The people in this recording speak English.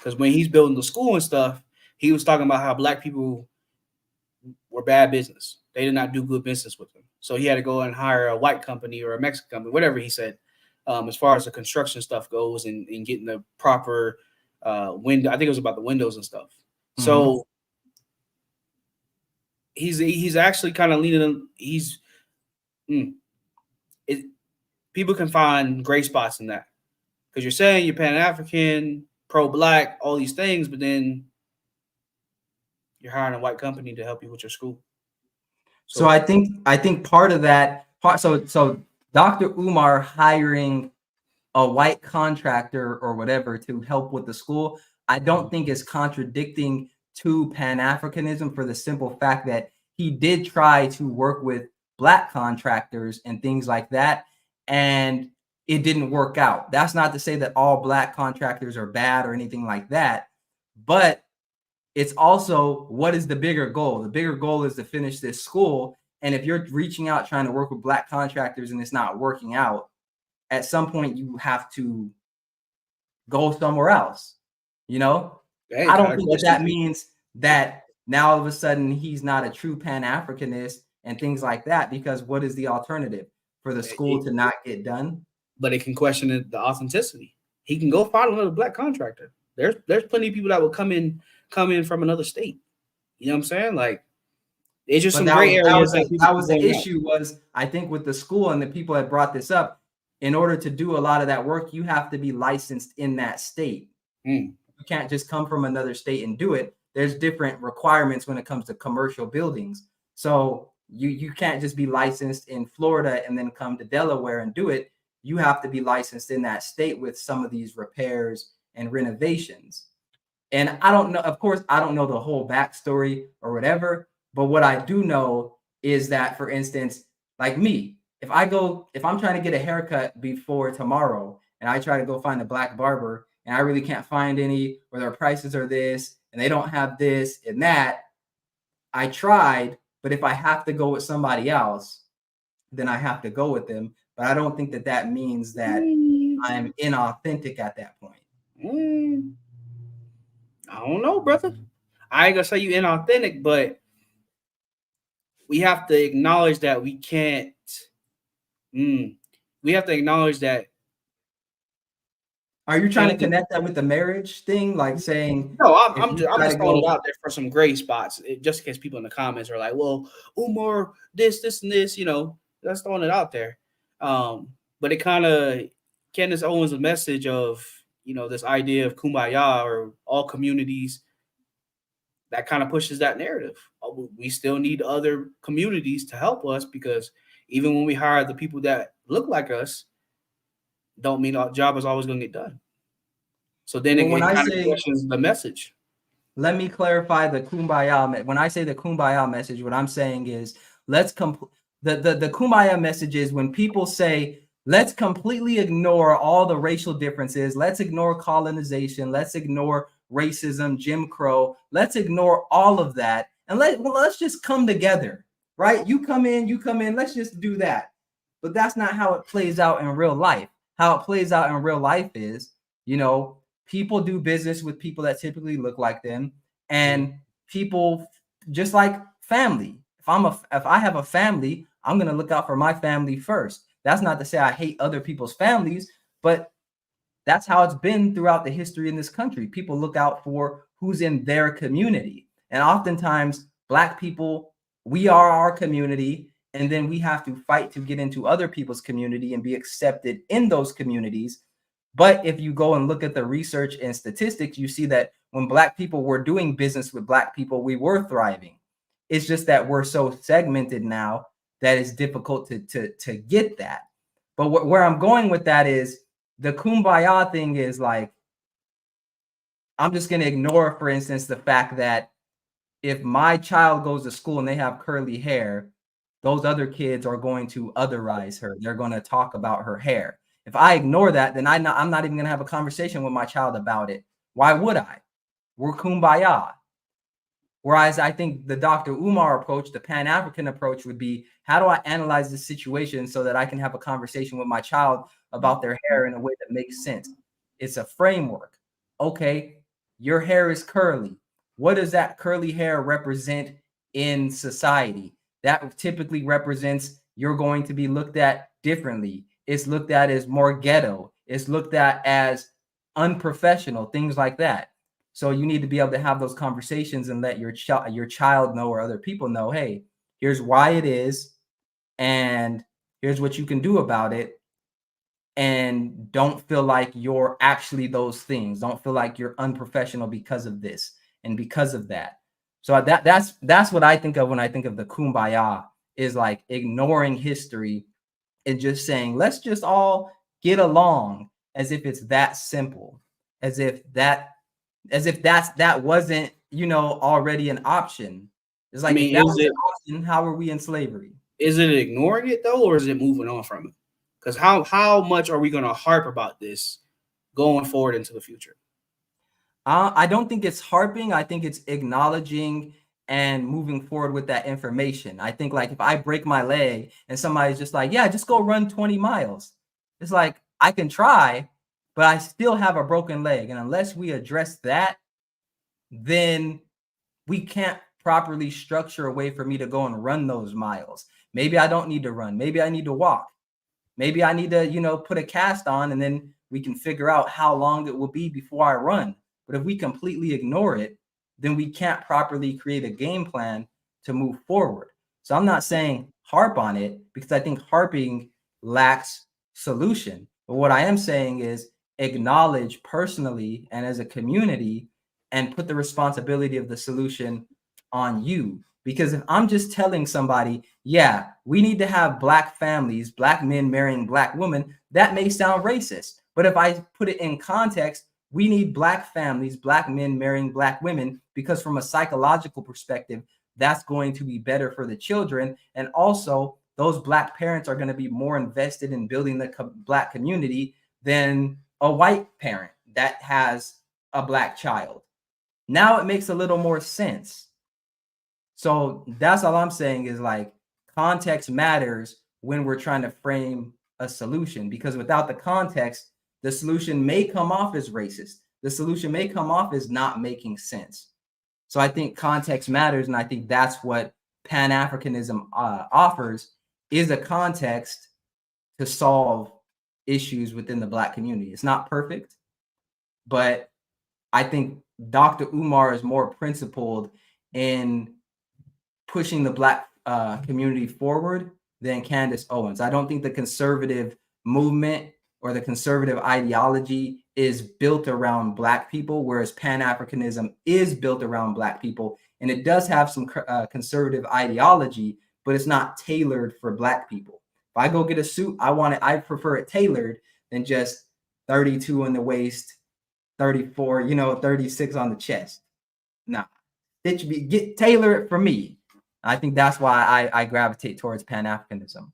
Because when he's building the school and stuff, he was talking about how black people were bad business. They did not do good business with them. So he had to go and hire a white company or a Mexican company, whatever he said, as far as the construction stuff goes and getting the proper window. I think it was about the windows and stuff. So he's actually kind of leaning. People can find gray spots in that because you're saying you're Pan African, pro black, all these things, but then you're hiring a white company to help you with your school. So I think part of that so Dr. Umar hiring a white contractor or whatever to help with the school, I don't think is contradicting to Pan-Africanism for the simple fact that he did try to work with black contractors and things like that, and it didn't work out. That's not to say that all black contractors are bad or anything like that, but it's also, what is the bigger goal? The bigger goal is to finish this school. And if you're reaching out trying to work with black contractors and it's not working out, at some point you have to go somewhere else. You know, I don't think that means that now all of a sudden he's not a true Pan-Africanist and things like that, because what is the alternative for the school to not get done? But it can question the authenticity. He can go find another black contractor. There's plenty of people that will come in from another state. You know what I'm saying? Like, it's just some gray areas. That was the issue. Was, I think, with the school, and the people that brought this up, in order to do a lot of that work, you have to be licensed in that state. You can't just come from another state and do it. There's different requirements when it comes to commercial buildings. So you can't just be licensed in Florida and then come to Delaware and do it. You have to be licensed in that state with some of these repairs and renovations. And I don't know, of course, I don't know the whole backstory or whatever, but what I do know is that, for instance, like me, if I'm trying to get a haircut before tomorrow and I try to go find a black barber and I really can't find any, or their prices are this and they don't have this and that, I tried, but if I have to go with somebody else, then I have to go with them. But I don't think that means that I'm inauthentic at that point. I don't know, brother. I ain't gonna say you inauthentic, but we have to acknowledge that we can't. We have to acknowledge that. Are you trying to connect that with the marriage thing, like saying? No, I'm just throwing it out there for some gray spots, just in case people in the comments are like, "Well, Umar, this, and this," you know. That's throwing it out there. But it kind of Candace Owens' message of, you know, this idea of kumbaya or all communities, that kind of pushes that narrative. We still need other communities to help us, because even when we hire the people that look like us, don't mean our job is always going to get done. So then it kind of questions the message. Let me clarify the kumbaya. When I say the kumbaya message, what I'm saying is the kumbaya message is when people say, let's completely ignore all the racial differences. Let's ignore colonization. Let's ignore racism, Jim Crow. Let's ignore all of that. And let's just come together, right? You come in, let's just do that. But that's not how it plays out in real life. How it plays out in real life is, you know, people do business with people that typically look like them. And people, just like family. If I have a family, I'm going to look out for my family first. That's not to say I hate other people's families, but that's how it's been throughout the history in this country. People look out for who's in their community. And oftentimes, Black people, we are our community, and then we have to fight to get into other people's community and be accepted in those communities. But if you go and look at the research and statistics, you see that when Black people were doing business with Black people, we were thriving. It's just that we're so segmented now that it's difficult to get that. But where I'm going with that is the kumbaya thing is like, I'm just going to ignore, for instance, the fact that if my child goes to school and they have curly hair, those other kids are going to otherize her. They're going to talk about her hair. If I ignore that, then I'm not even going to have a conversation with my child about it. Why would I? We're kumbaya. Whereas I think the Dr. Umar approach, the Pan-African approach, would be, how do I analyze this situation so that I can have a conversation with my child about their hair in a way that makes sense? It's a framework. Okay, your hair is curly. What does that curly hair represent in society? That typically represents you're going to be looked at differently. It's looked at as more ghetto. It's looked at as unprofessional, things like that. So you need to be able to have those conversations and let your child know, or other people know, hey, here's why it is, and here's what you can do about it. And don't feel like you're actually those things. Don't feel like you're unprofessional because of this and because of that. So that's what I think of when I think of the kumbaya, is like ignoring history and just saying, let's just all get along, as if it's that simple, as if that wasn't, already an option. It's like, I mean, if that was an option, how are we in slavery? Is it ignoring it though, or is it moving on from it? Because how much are we going to harp about this going forward into the future? I don't think it's harping. I think it's acknowledging and moving forward with that information. I think, like, if I break my leg and somebody's just like, yeah, just go run 20 miles. It's like, I can try, but I still have a broken leg. And unless we address that, then we can't properly structure a way for me to go and run those miles. Maybe I don't need to run. Maybe I need to walk. Maybe I need to, put a cast on, and then we can figure out how long it will be before I run. But if we completely ignore it, then we can't properly create a game plan to move forward. So I'm not saying harp on it, because I think harping lacks solution. But what I am saying is acknowledge personally and as a community, and put the responsibility of the solution on you. Because if I'm just telling somebody, yeah, we need to have Black families, Black men marrying Black women, that may sound racist. But if I put it in context, we need Black families, Black men marrying Black women, because from a psychological perspective, that's going to be better for the children. And also, those Black parents are going to be more invested in building the Black community than a white parent that has a Black child. Now it makes a little more sense. So that's all I'm saying, is like, context matters when we're trying to frame a solution, because without the context, the solution may come off as racist. The solution may come off as not making sense. So I think context matters, and I think that's what Pan-Africanism offers, is a context to solve issues within the Black community. It's not perfect, but I think Dr. Umar is more principled in pushing the Black community forward than Candace Owens. I don't think the conservative movement or the conservative ideology is built around Black people, whereas Pan-Africanism is built around Black people. And it does have some conservative ideology, but it's not tailored for Black people. If I go get a suit, I prefer it tailored than just 32 in the waist, 34, 36 on the chest. Nah, it should be tailor it for me. I think that's why I gravitate towards Pan-Africanism.